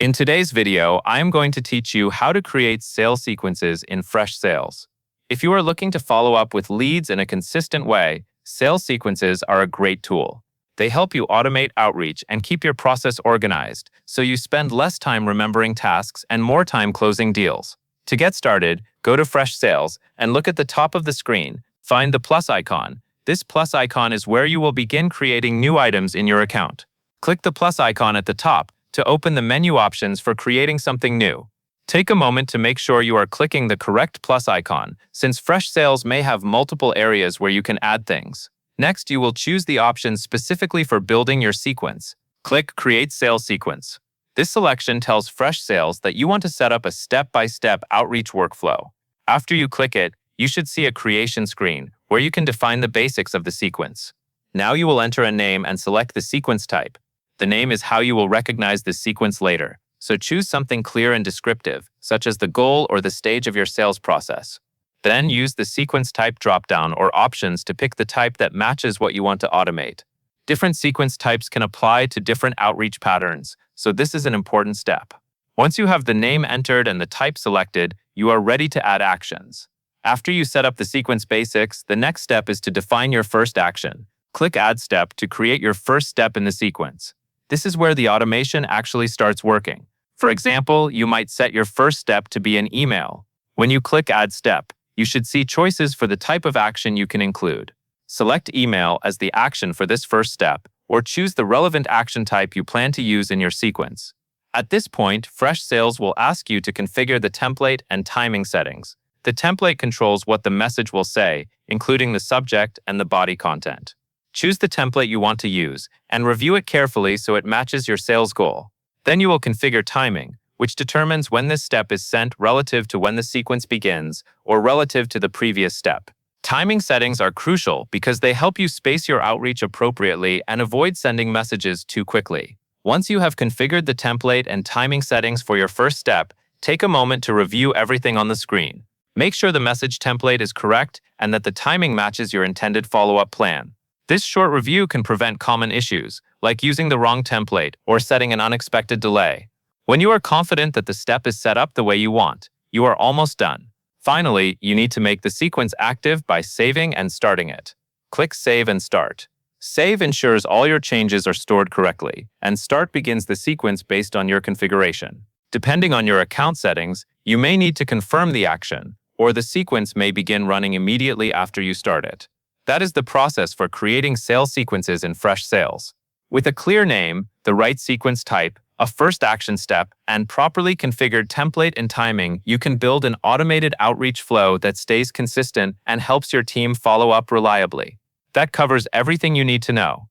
In today's video, I am going to teach you how to create sales sequences in Freshsales. If you are looking to follow up with leads in a consistent way, sales sequences are a great tool. They help you automate outreach and keep your process organized, so you spend less time remembering tasks and more time closing deals. To get started, go to Freshsales and look at the top of the screen. Find the plus icon. This plus icon is where you will begin creating new items in your account. Click the plus icon at the top to open the menu options for creating something new. Take a moment to make sure you are clicking the correct plus icon, since Freshsales may have multiple areas where you can add things. Next, you will choose the options specifically for building your sequence. Click Create Sales Sequence. This selection tells Freshsales that you want to set up a step-by-step outreach workflow. After you click it, you should see a creation screen where you can define the basics of the sequence. Now you will enter a name and select the sequence type. The name is how you will recognize the sequence later, so choose something clear and descriptive, such as the goal or the stage of your sales process. Then use the sequence type dropdown or options to pick the type that matches what you want to automate. Different sequence types can apply to different outreach patterns, so this is an important step. Once you have the name entered and the type selected, you are ready to add actions. After you set up the sequence basics, the next step is to define your first action. Click Add Step to create your first step in the sequence. This is where the automation actually starts working. For example, you might set your first step to be an email. When you click Add Step, you should see choices for the type of action you can include. Select Email as the action for this first step, or choose the relevant action type you plan to use in your sequence. At this point, Freshsales will ask you to configure the template and timing settings. The template controls what the message will say, including the subject and the body content. Choose the template you want to use and review it carefully so it matches your sales goal. Then you will configure timing, which determines when this step is sent relative to when the sequence begins or relative to the previous step. Timing settings are crucial because they help you space your outreach appropriately and avoid sending messages too quickly. Once you have configured the template and timing settings for your first step, take a moment to review everything on the screen. Make sure the message template is correct and that the timing matches your intended follow-up plan. This short review can prevent common issues, like using the wrong template or setting an unexpected delay. When you are confident that the step is set up the way you want, you are almost done. Finally, you need to make the sequence active by saving and starting it. Click Save and Start. Save ensures all your changes are stored correctly, and Start begins the sequence based on your configuration. Depending on your account settings, you may need to confirm the action, or the sequence may begin running immediately after you start it. That is the process for creating sales sequences in Freshsales. With a clear name, the right sequence type, a first action step, and properly configured template and timing, you can build an automated outreach flow that stays consistent and helps your team follow up reliably. That covers everything you need to know.